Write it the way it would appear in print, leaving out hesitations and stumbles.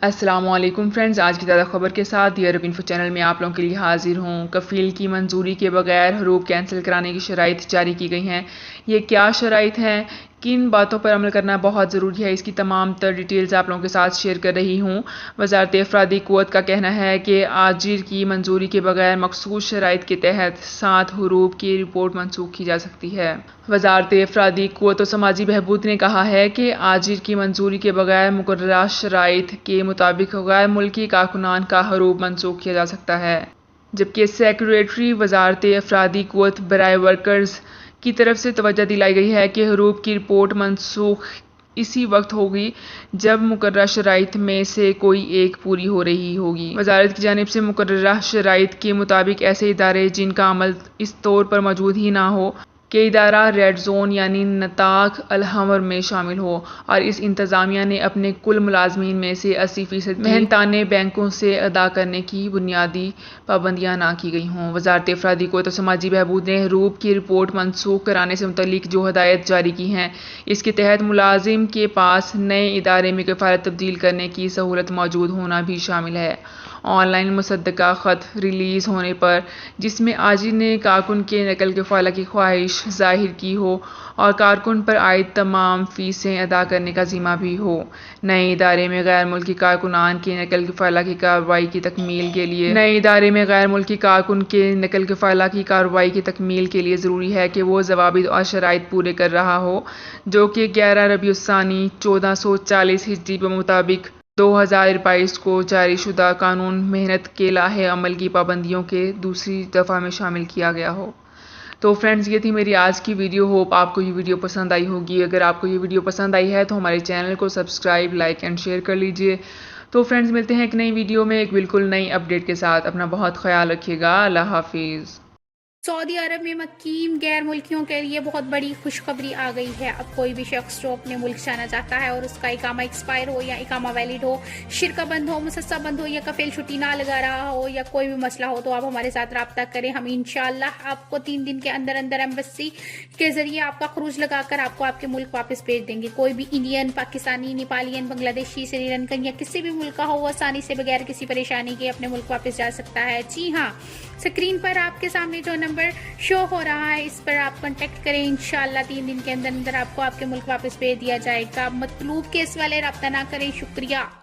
السلام علیکم فرینڈز، آج کی تازہ خبر کے ساتھ دی عرب انفو چینل میں آپ لوگوں کے لیے حاضر ہوں۔ کفیل کی منظوری کے بغیر حروب کینسل کرانے کی شرائط جاری کی گئی ہیں۔ یہ کیا شرائط ہیں، کن باتوں پر عمل کرنا بہت ضروری ہے، اس کی تمام تر ڈیٹیلز آپ لوگوں کے ساتھ شیئر کر رہی ہوں۔ وزارت افرادی قوت کا کہنا ہے کہ آجر کی منظوری کے بغیر مخصوص شرائط کے تحت 7 حروب کی رپورٹ منسوخ کی جا سکتی ہے۔ وزارت افرادی قوت و سماجی بہبود نے کہا ہے کہ آجر کی منظوری کے بغیر مقررہ شرائط کے مطابق غیر ملکی کارکنان کا حروب منسوخ کیا جا سکتا ہے، جبکہ سیکریٹری وزارت افرادی قوت برائے ورکرز کی طرف سے توجہ دلائی گئی ہے کہ حروب کی رپورٹ منسوخ اسی وقت ہوگی جب مقررہ شرائط میں سے کوئی ایک پوری ہو رہی ہوگی۔ وزارت کی جانب سے مقررہ شرائط کے مطابق ایسے ادارے جن کا عمل اس طور پر موجود ہی نہ ہو کہ ادارہ ریڈ زون یعنی نطاق الحمر میں شامل ہو، اور اس انتظامیہ نے اپنے کل ملازمین میں سے 80% محنتانے بینکوں سے ادا کرنے کی بنیادی پابندیاں نہ کی گئی ہوں۔ وزارت افرادی قوت و سماجی بہبود نے حروب کی رپورٹ منسوخ کرانے سے متعلق جو ہدایات جاری کی ہیں، اس کے تحت ملازم کے پاس نئے ادارے میں کفالت تبدیل کرنے کی سہولت موجود ہونا بھی شامل ہے۔ آن لائن مصدقہ خط ریلیز ہونے پر جس میں آجر نے کارکن کے نقل کفالہ کی خواہش ظاہر کی ہو اور کارکن پر عائد تمام فیسیں ادا کرنے کا ذمہ بھی ہو، نئے ادارے میں غیر ملکی کارکنان کے نقل کفالہ کی کارروائی کی تکمیل کے لیے ضروری ہے کہ وہ ضوابط اور شرائط پورے کر رہا ہو، جو کہ 11 ربیع الثانی 1440 ہجری کے مطابق 2022 کو جاری شدہ قانون محنت کے لائحہ عمل کی پابندیوں کے دوسری دفعہ میں شامل کیا گیا ہو۔ تو فرینڈز، یہ تھی میری آج کی ویڈیو۔ ہوپ آپ کو یہ ویڈیو پسند آئی ہوگی۔ اگر آپ کو یہ ویڈیو پسند آئی ہے تو ہمارے چینل کو سبسکرائب، لائک اینڈ شیئر کر لیجئے۔ تو فرینڈز، ملتے ہیں ایک نئی ویڈیو میں ایک بالکل نئی اپڈیٹ کے ساتھ۔ اپنا بہت خیال رکھیے گا۔ اللہ حافظ۔ سعودی عرب میں مقیم غیر ملکیوں کے لیے بہت بڑی خوشخبری آ گئی ہے۔ اب کوئی بھی شخص جو اپنے ملک جانا چاہتا ہے اور اس کا اقامہ ایکسپائر ہو یا اقامہ ویلڈ ہو، شرکہ بند ہو، مسسہ بند ہو یا کفیل چھٹی نہ لگا رہا ہو یا کوئی بھی مسئلہ ہو، تو آپ ہمارے ساتھ رابطہ کریں۔ ہم انشاءاللہ آپ کو 3 دن کے اندر ایمبیسی کے ذریعے آپ کا خروج لگا کر آپ کو آپ کے ملک واپس بھیج دیں گے۔ کوئی بھی انڈین، پاکستانی، نیپالین، بنگلہ دیشی، سری لنکن یا کسی بھی ملک کا ہو، وہ آسانی سے بغیر کسی پریشانی کے اپنے ملک واپس جا سکتا ہے۔ جی ہاں، اسکرین پر آپ کے سامنے جو نمبر شو ہو رہا ہے، اس پر آپ کانٹیکٹ کریں۔ انشاءاللہ 3 دن کے اندر آپ کو آپ کے ملک واپس بھیج دیا جائے گا۔ مطلوب کیس والے رابطہ نہ کریں۔ شکریہ۔